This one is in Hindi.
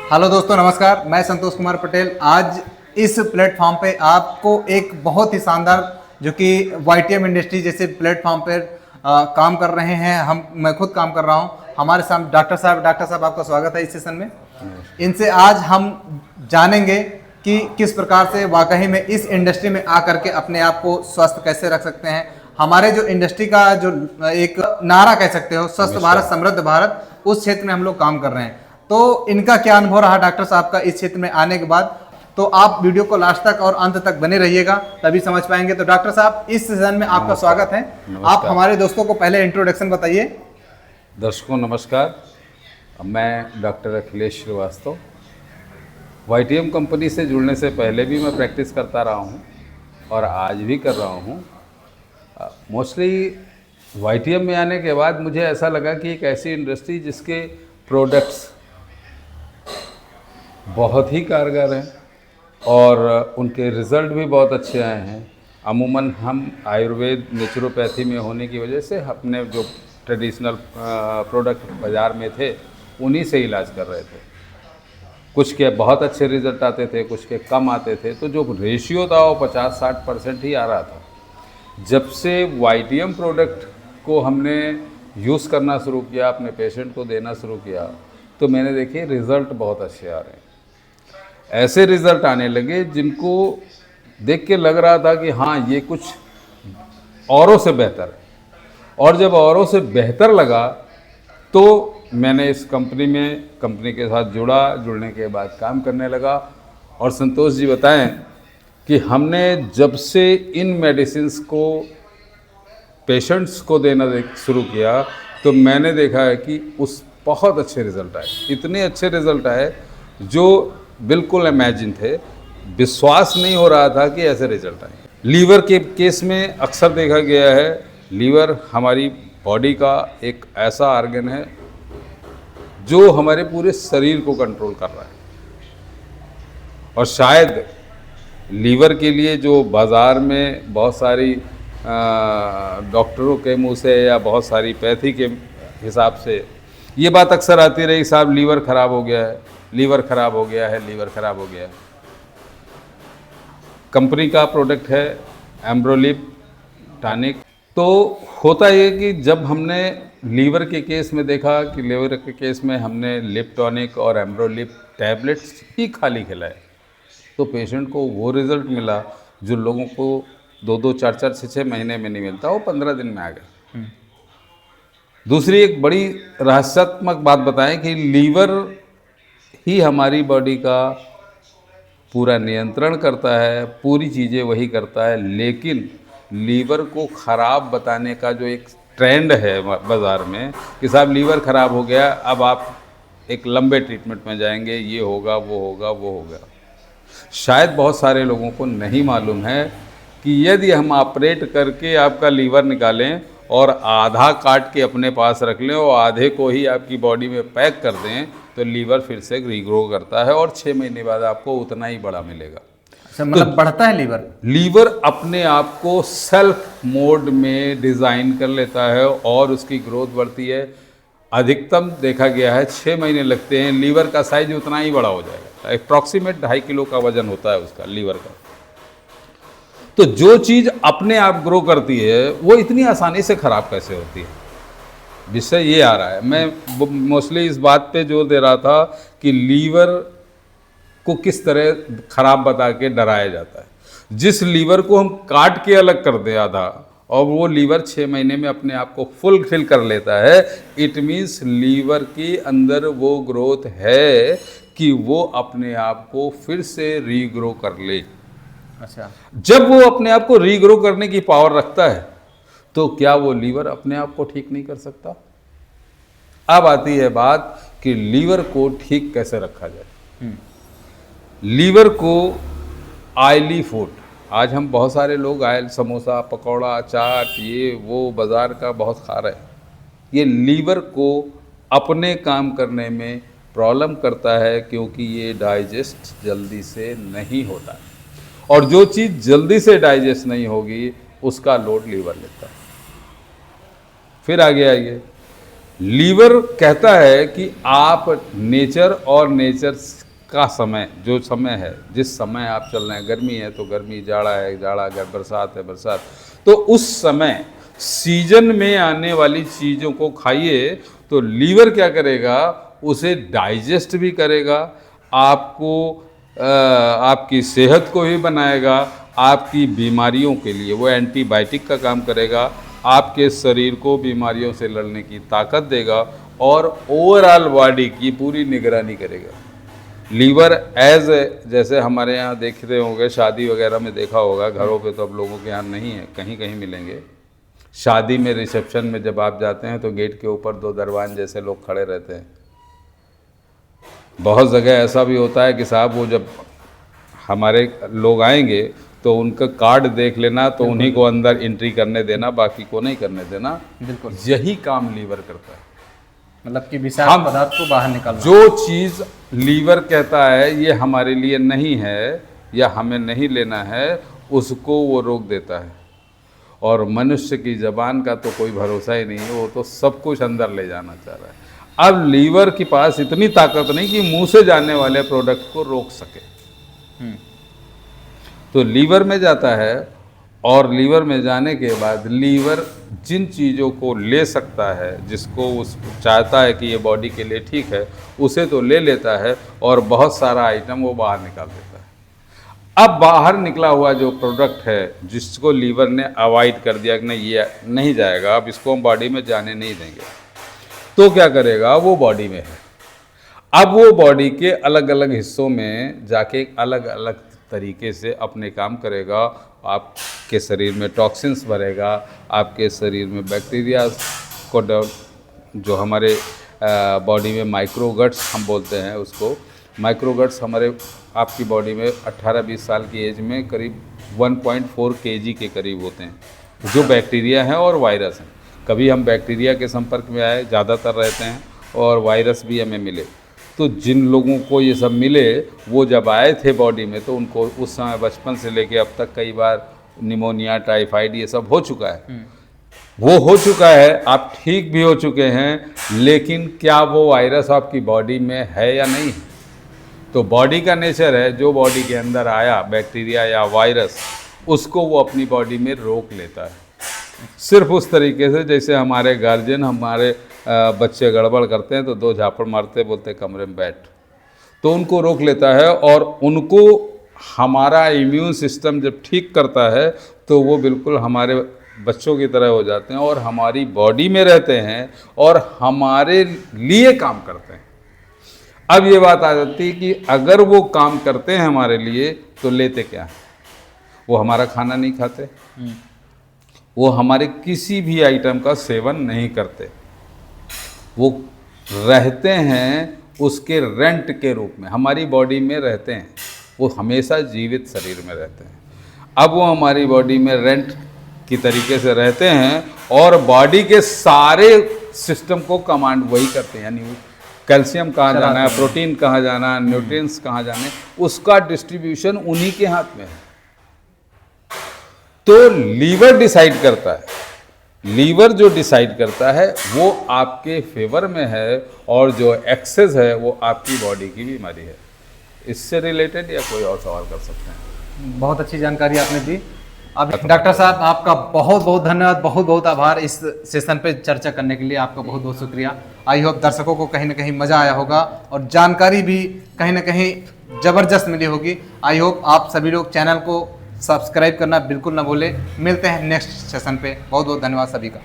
हेलो दोस्तों, नमस्कार। मैं संतोष कुमार पटेल। आज इस प्लेटफॉर्म पे आपको एक बहुत ही शानदार, जो कि वाईटीएम इंडस्ट्री जैसे प्लेटफॉर्म पे काम कर रहे हैं, मैं खुद काम कर रहा हूं। हमारे सामने डॉक्टर साहब आपका स्वागत है इस सेशन में। इनसे आज हम जानेंगे कि किस प्रकार से वाकई में इस इंडस्ट्री में आकर के अपने आप को स्वस्थ कैसे रख सकते हैं। हमारे जो इंडस्ट्री का जो एक नारा कह सकते हो, स्वस्थ भारत समृद्ध भारत, उस क्षेत्र में हम लोग काम कर रहे हैं। तो इनका क्या अनुभव रहा डॉक्टर साहब का इस क्षेत्र में आने के बाद, तो आप वीडियो को लास्ट तक और अंत तक बने रहिएगा, तभी समझ पाएंगे। तो डॉक्टर साहब, इस सेशन में आपका स्वागत है। आप हमारे दोस्तों को पहले इंट्रोडक्शन बताइए। दर्शकों नमस्कार, मैं doctor Akhilesh Shrivastava. YTM company से जुड़ने से पहले भी मैं प्रैक्टिस करता रहा हूँ और आज भी कर रहा हूँ। मोस्टली वाईटीएम में आने के बाद मुझे ऐसा लगा कि एक ऐसी इंडस्ट्री जिसके प्रोडक्ट्स बहुत ही कारगर हैं और उनके रिज़ल्ट भी बहुत अच्छे आए हैं। अमूमन हम आयुर्वेद नेचुरोपैथी में होने की वजह से अपने जो ट्रेडिशनल प्रोडक्ट बाज़ार में थे उन्हीं से इलाज कर रहे थे। कुछ के बहुत अच्छे रिज़ल्ट आते थे, कुछ के कम आते थे, तो जो रेशियो था वो 50-60% ही आ रहा था। जब से वाईटीएम प्रोडक्ट को हमने यूज़ करना शुरू किया, अपने पेशेंट को देना शुरू किया, तो मैंने देखिए रिज़ल्ट बहुत अच्छे आ रहे हैं। ऐसे रिज़ल्ट आने लगे जिनको देख के लग रहा था कि हाँ, ये कुछ औरों से बेहतर है। और जब औरों से बेहतर लगा तो मैंने इस कंपनी के साथ जुड़ने के बाद काम करने लगा। और संतोष जी बताएं कि हमने जब से इन मेडिसिन्स को पेशेंट्स को देना शुरू किया, तो मैंने देखा है कि उस बहुत अच्छे रिज़ल्ट आए। इतने अच्छे रिज़ल्ट आए जो बिल्कुल इमेजिन थे। विश्वास नहीं हो रहा था कि ऐसे रिज़ल्ट आए। लीवर के केस में अक्सर देखा गया है, लीवर हमारी बॉडी का एक ऐसा ऑर्गन है जो हमारे पूरे शरीर को कंट्रोल कर रहा है। और शायद लीवर के लिए जो बाज़ार में बहुत सारी डॉक्टरों के मुंह से या बहुत सारी पैथी के हिसाब से ये बात अक्सर आती रही, साहब लीवर ख़राब हो गया है, लीवर ख़राब हो गया है, लीवर ख़राब हो गया है। कंपनी का प्रोडक्ट है एम्ब्रोलिप टॉनिक। तो होता ये कि जब हमने लीवर के केस में देखा कि लीवर के केस में हमने लिप टॉनिक और एम्ब्रोलिप टैबलेट्स ही खाली खिलाए, तो पेशेंट को वो रिज़ल्ट मिला जो लोगों को 2-2, 4-4, 6-6 महीने में नहीं मिलता, वो 15 दिन में आ गया। दूसरी एक बड़ी रहस्यात्मक बात बताएं कि लीवर ही हमारी बॉडी का पूरा नियंत्रण करता है, पूरी चीज़ें वही करता है, लेकिन लीवर को ख़राब बताने का जो एक ट्रेंड है बाज़ार में कि साहब लीवर ख़राब हो गया, अब आप एक लंबे ट्रीटमेंट में जाएंगे, ये होगा, वो होगा, वो होगा। शायद बहुत सारे लोगों को नहीं मालूम है कि यदि हम ऑपरेट करके आपका लीवर निकालें और आधा काट के अपने पास रख लें और आधे को ही आपकी बॉडी में पैक कर दें, तो लीवर फिर से रीग्रो करता है और 6 महीने बाद आपको उतना ही बड़ा मिलेगा। अच्छा, मतलब बढ़ता है लीवर अपने आप को सेल्फ मोड में डिज़ाइन कर लेता है और उसकी ग्रोथ बढ़ती है। अधिकतम देखा गया है 6 महीने लगते हैं, लीवर का साइज उतना ही बड़ा हो जाएगा। अप्रॉक्सीमेट 2.5 किलो का वजन होता है उसका, लीवर का। तो जो चीज़ अपने आप ग्रो करती है वो इतनी आसानी से ख़राब कैसे होती है? विषय ये आ रहा है। मैं मोस्टली इस बात पे जोर दे रहा था कि लीवर को किस तरह ख़राब बता के डराया जाता है। जिस लीवर को हम काट के अलग कर दें आधा, और वो लीवर 6 महीने में अपने आप को फुलफिल कर लेता है, इट मीन्स लीवर के अंदर वो ग्रोथ है कि वो अपने आप को फिर से रीग्रो कर ले। अच्छा, जब वो अपने आप को रीग्रो करने की पावर रखता है, तो क्या वो लीवर अपने आप को ठीक नहीं कर सकता? अब आती है बात कि लीवर को ठीक कैसे रखा जाए। लीवर को ऑयली फूड, आज हम बहुत सारे लोग ऑयल, समोसा, पकौड़ा, चाट, ये वो बाज़ार का बहुत खा रहे हैं। ये लीवर को अपने काम करने में प्रॉब्लम करता है, क्योंकि ये डाइजेस्ट जल्दी से नहीं होता है। और जो चीज़ जल्दी से डाइजेस्ट नहीं होगी उसका लोड लीवर लेता है। फिर आगे आइए, लीवर कहता है कि आप नेचर और नेचर का समय, जो समय है, जिस समय आप चल रहे हैं, गर्मी है तो गर्मी, जाड़ा है जाड़ा, अगर बरसात है बरसात, तो उस समय सीजन में आने वाली चीज़ों को खाइए तो लीवर क्या करेगा, उसे डाइजेस्ट भी करेगा, आपको आपकी सेहत को भी बनाएगा, आपकी बीमारियों के लिए वो एंटीबायोटिक का काम करेगा, आपके शरीर को बीमारियों से लड़ने की ताकत देगा और ओवरऑल बॉडी की पूरी निगरानी करेगा। लीवर एज जैसे हमारे यहाँ देखते होंगे, शादी वगैरह में देखा होगा, घरों पे तो अब लोगों के यहाँ नहीं है, कहीं कहीं मिलेंगे। शादी में रिसेप्शन में जब आप जाते हैं तो गेट के ऊपर 2 दरवान जैसे लोग खड़े रहते हैं। बहुत जगह ऐसा भी होता है कि साहब वो जब हमारे लोग आएंगे तो उनका कार्ड देख लेना, तो उन्हीं को अंदर एंट्री करने देना, बाकी को नहीं करने देना। बिल्कुल यही काम लीवर करता है, मतलब कि विषाक्त पदार्थ को बाहर निकालना। जो चीज़ लीवर कहता है ये हमारे लिए नहीं है या हमें नहीं लेना है, उसको वो रोक देता है। और मनुष्य की ज़बान का तो कोई भरोसा ही नहीं है, वो तो सब कुछ अंदर ले जाना चाह रहा है। अब लीवर के पास इतनी ताकत नहीं कि मुंह से जाने वाले प्रोडक्ट को रोक सके, तो लीवर में जाता है और लीवर में जाने के बाद लीवर जिन चीज़ों को ले सकता है, जिसको उस चाहता है कि ये बॉडी के लिए ठीक है, उसे तो ले लेता है और बहुत सारा आइटम वो बाहर निकाल देता है। अब बाहर निकला हुआ जो प्रोडक्ट है, जिसको लीवर ने अवॉइड कर दिया कि नहीं ये नहीं जाएगा, अब इसको हम बॉडी में जाने नहीं देंगे, तो क्या करेगा, वो बॉडी में है। अब वो बॉडी के अलग अलग हिस्सों में जाके अलग अलग तरीके से अपने काम करेगा, आपके शरीर में टॉक्सिन्स भरेगा, आपके शरीर में बैक्टीरिया को, जो हमारे बॉडी में माइक्रोगट्स हम बोलते हैं उसको, माइक्रोगट्स हमारे आपकी बॉडी में 18-20 साल की एज में करीब 1.4 kg के करीब होते हैं, जो बैक्टीरिया हैं और वायरस हैं। कभी हम बैक्टीरिया के संपर्क में आए, ज़्यादातर रहते हैं, और वायरस भी हमें मिले। तो जिन लोगों को ये सब मिले, वो जब आए थे बॉडी में तो उनको उस समय बचपन से लेके अब तक कई बार निमोनिया, टाइफाइड ये सब हो चुका है। वो हो चुका है, आप ठीक भी हो चुके हैं, लेकिन क्या वो वायरस आपकी बॉडी में है या नहीं? तो बॉडी का नेचर है, जो बॉडी के अंदर आया बैक्टीरिया या वायरस, उसको वो अपनी बॉडी में रोक लेता है। सिर्फ उस तरीके से जैसे हमारे गार्जियन हमारे बच्चे गड़बड़ करते हैं तो 2 झापड़ मारते, बोलते कमरे में बैठ, तो उनको रोक लेता है। और उनको हमारा इम्यून सिस्टम जब ठीक करता है तो वो बिल्कुल हमारे बच्चों की तरह हो जाते हैं और हमारी बॉडी में रहते हैं और हमारे लिए काम करते हैं। अब ये बात आ जाती है कि अगर वो काम करते हैं हमारे लिए तो लेते क्या है? वो हमारा खाना नहीं खाते, वो हमारे किसी भी आइटम का सेवन नहीं करते, वो रहते हैं उसके रेंट के रूप में, हमारी बॉडी में रहते हैं, वो हमेशा जीवित शरीर में रहते हैं। अब वो हमारी बॉडी में रेंट की तरीके से रहते हैं और बॉडी के सारे सिस्टम को कमांड वही करते हैं, यानी कैल्शियम कहाँ जाना है, प्रोटीन कहाँ जाना है, न्यूट्रिएंट्स कहाँ जाने, उसका डिस्ट्रीब्यूशन उन्हीं के हाथ में है। तो लीवर डिसाइड करता है, लीवर जो डिसाइड करता है वो आपके फेवर में है, और जो एक्सेस है वो आपकी बॉडी की बीमारी है। इससे रिलेटेड या कोई और सवाल कर सकते हैं? बहुत अच्छी जानकारी आपने दी। अब डॉक्टर साहब, आपका बहुत बहुत धन्यवाद, बहुत बहुत आभार इस सेशन पे चर्चा करने के लिए, आपका बहुत बहुत शुक्रिया। आई होप दर्शकों को कहीं ना कहीं मज़ा आया होगा और जानकारी भी कहीं ना कहीं ज़बरदस्त मिली होगी। आई होप आप सभी लोग चैनल को सब्सक्राइब करना बिल्कुल ना भूलें। मिलते हैं नेक्स्ट सेशन पे। बहुत बहुत धन्यवाद सभी का।